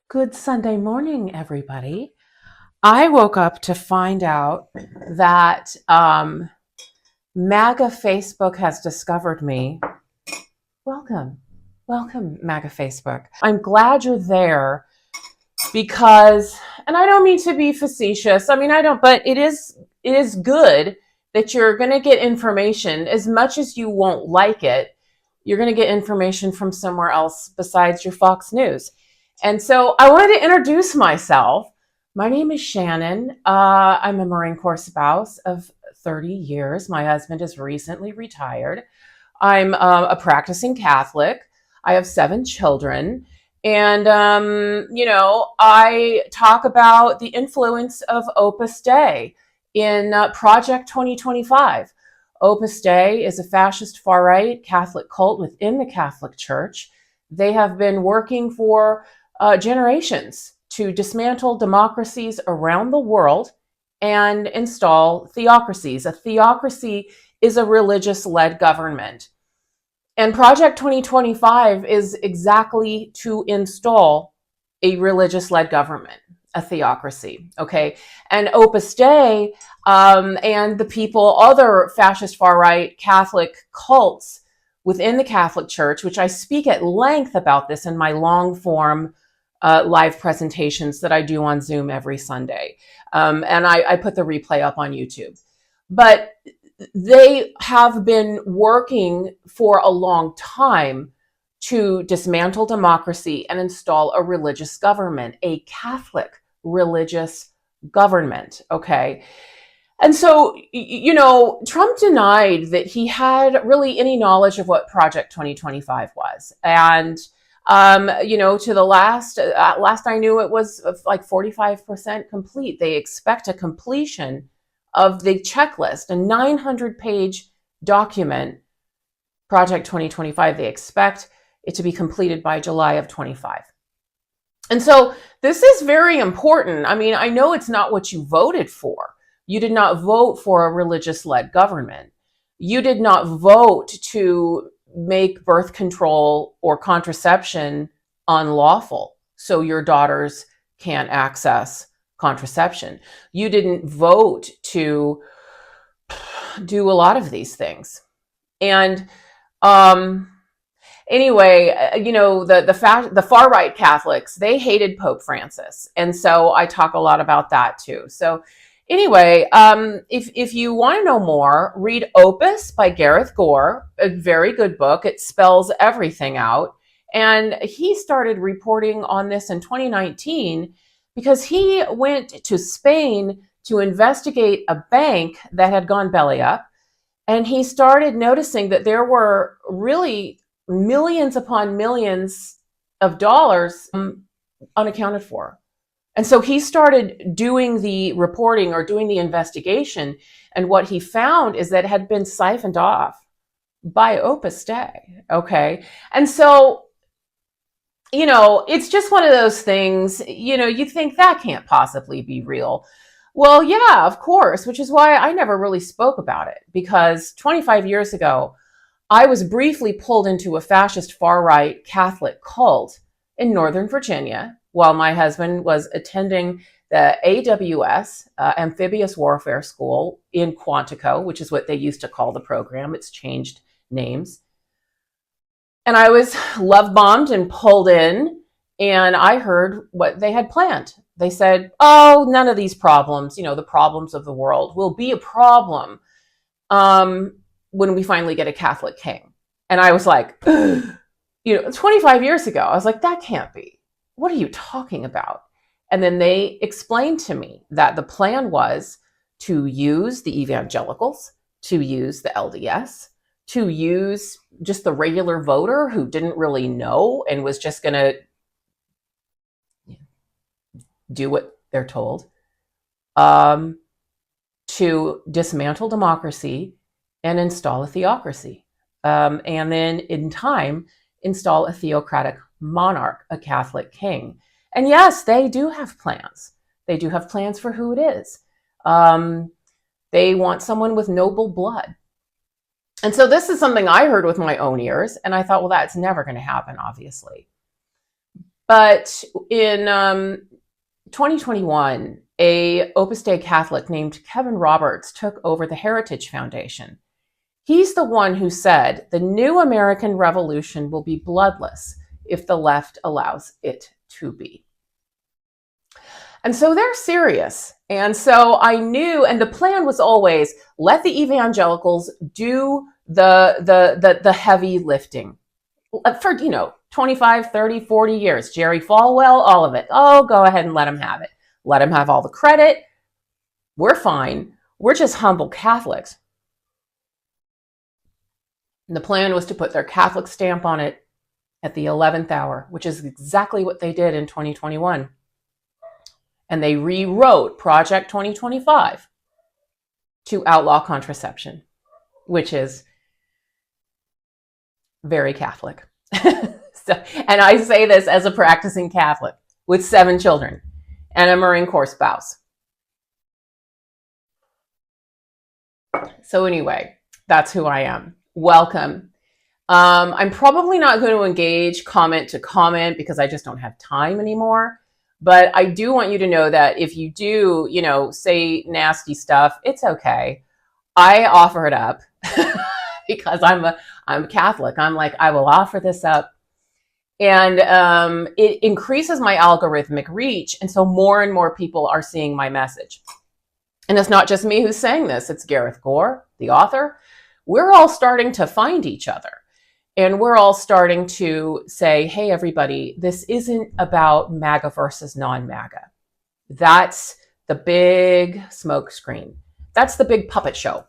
Good Sunday morning, everybody. I woke up to find out that MAGA Facebook has discovered me. Welcome. Welcome, MAGA Facebook. I'm glad you're there because, and I don't mean to be facetious. I mean, I don't, but it is good that you're going to get information as much as you won't like it. You're going to get information from somewhere else besides your Fox News. And so I wanted to introduce myself. My name is Shannon. I'm a Marine Corps spouse of 30 years. My husband is recently retired. I'm a practicing Catholic. I have 7 children. And, I talk about the influence of Opus Dei in Project 2025. Opus Dei is a fascist far-right Catholic cult within the Catholic Church. They have been working for generations to dismantle democracies around the world and install theocracies. A theocracy is a religious-led government. And Project 2025 is exactly to install a religious-led government, a theocracy, okay? And Opus Dei and the people, other fascist far-right Catholic cults within the Catholic Church, which I speak at length about this in my long-form live presentations that I do on Zoom every Sunday. And I put the replay up on YouTube. But they have been working for a long time to dismantle democracy and install a religious government, a Catholic religious government, okay? And so, Trump denied that he had really any knowledge of what Project 2025 was. And, to the last I knew, it was like 45% complete. They expect a completion of the checklist, a 900-page document, Project 2025. They expect it to be completed by July of 25. And so this is very important. I mean, I know it's not what you voted for. You did not vote for a religious-led government. You did not vote to make birth control or contraception unlawful so your daughters can't access contraception. You didn't vote to do a lot of these things. And anyway, the far right Catholics, they hated Pope Francis, and so I talk a lot about that too. So anyway, if you want to know more, read Opus by Gareth Gore, a very good book. It spells everything out, and he started reporting on this in 2019 because he went to Spain to investigate a bank that had gone belly up, and he started noticing that there were really millions upon millions of dollars unaccounted for. And so he started doing the reporting or doing the investigation, and what he found is that it had been siphoned off by Opus Dei, okay? And so, it's just one of those things, you think that can't possibly be real. Well, yeah, of course, which is why I never really spoke about it, because 25 years ago, I was briefly pulled into a fascist far-right Catholic cult in Northern Virginia while my husband was attending the AWS, Amphibious Warfare School in Quantico, which is what they used to call the program. It's changed names. And I was love bombed and pulled in, and I heard what they had planned. They said, oh, none of these problems, the problems of the world will be a problem when we finally get a Catholic king. And I was like, 25 years ago, I was like, that can't be. What are you talking about? And then they explained to me that the plan was to use the evangelicals, to use the LDS, to use just the regular voter who didn't really know and was just going to do what they're told, to dismantle democracy and install a theocracy. And then in time, install a theocratic monarch, a Catholic king. And yes, they do have plans. They do have plans for who it is. They want someone with noble blood. And so this is something I heard with my own ears, and I thought, well, that's never going to happen, obviously. But in 2021, a Opus Dei Catholic named Kevin Roberts took over the Heritage Foundation. He's the one who said the new American Revolution will be bloodless if the left allows it to be. And so they're serious. And so I knew, and the plan was always let the evangelicals do the heavy lifting for, 25, 30, 40 years. Jerry Falwell, all of it. Oh, go ahead and let them have it. Let them have all the credit. We're fine. We're just humble Catholics. And the plan was to put their Catholic stamp on it at the 11th hour, which is exactly what they did in 2021. And they rewrote Project 2025 to outlaw contraception, which is very Catholic. And I say this as a practicing Catholic with 7 children and a Marine Corps spouse. So anyway, that's who I am. Welcome. I'm probably not going to engage comment to comment because I just don't have time anymore. But I do want you to know that if you do, say nasty stuff, it's okay. I offer it up because I'm Catholic. I'm like, I will offer this up. And it increases my algorithmic reach. And so more and more people are seeing my message. And it's not just me who's saying this. It's Gareth Gore, the author. We're all starting to find each other. And we're all starting to say, hey, everybody, this isn't about MAGA versus non-MAGA. That's the big smoke screen. That's the big puppet show.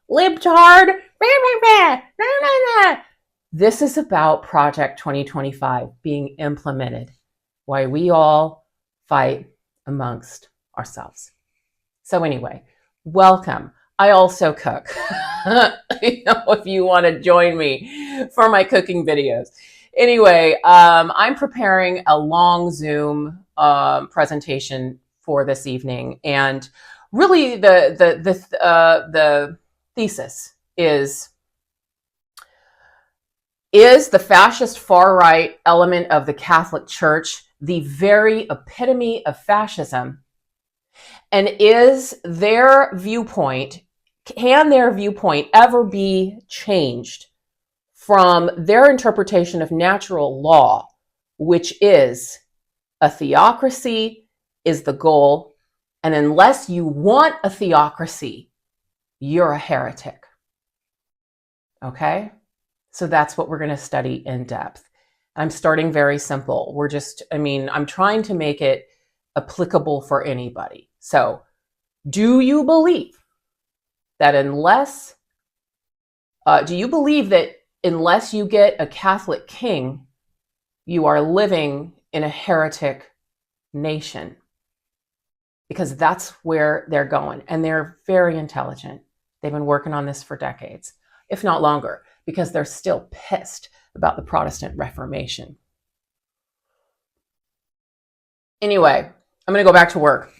Libtard. This is about Project 2025 being implemented, why we all fight amongst ourselves. So anyway, welcome. I also cook, if you want to join me for my cooking videos. Anyway, I'm preparing a long Zoom presentation for this evening. And really the thesis is the fascist far-right element of the Catholic Church the very epitome of fascism? And is their viewpoint, can their viewpoint ever be changed from their interpretation of natural law, which is a theocracy is the goal, and unless you want a theocracy, you're a heretic. Okay? So that's what we're going to study in depth. I'm starting very simple. I'm trying to make it applicable for anybody. So, do you believe that unless you get a Catholic king, you are living in a heretic nation? Because that's where they're going. And they're very intelligent. They've been working on this for decades, if not longer, because they're still pissed about the Protestant Reformation. Anyway, I'm going to go back to work.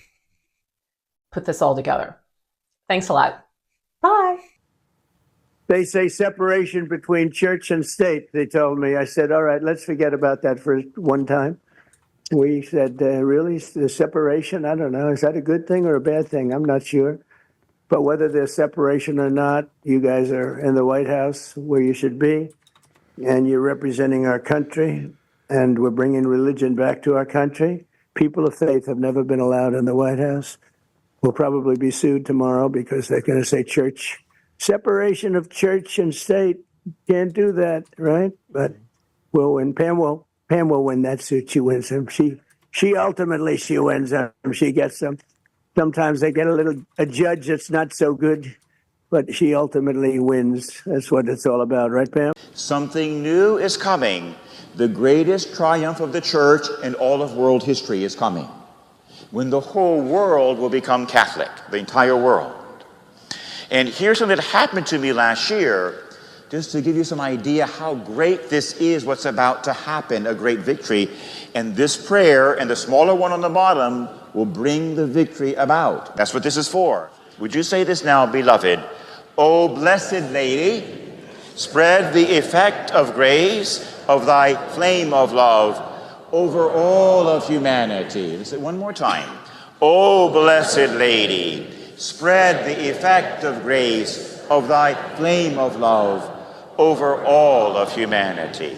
Put this all together. Thanks a lot. Bye. They say separation between church and state, they told me. I said, all right, let's forget about that for one time. We said, really, the separation? I don't know. Is that a good thing or a bad thing? I'm not sure. But whether there's separation or not, you guys are in the White House where you should be, and you're representing our country, and we're bringing religion back to our country. People of faith have never been allowed in the White House. We'll probably be sued tomorrow because they're going to say church. Separation of church and state. Can't do that, right? But we'll win. Pam will win that suit. She wins them. She ultimately wins them. She gets them. Sometimes they get a judge that's not so good, but she ultimately wins. That's what it's all about, right, Pam? Something new is coming. The greatest triumph of the church in all of world history is coming, when the whole world will become Catholic, the entire world. And here's something that happened to me last year, just to give you some idea how great this is, what's about to happen, a great victory. And this prayer, and the smaller one on the bottom, will bring the victory about. That's what this is for. Would you say this now, beloved? O Blessed Lady, spread the effect of grace of thy flame of love over all of humanity. Let's say it one more time. O Blessed Lady, spread the effect of grace of thy flame of love over all of humanity.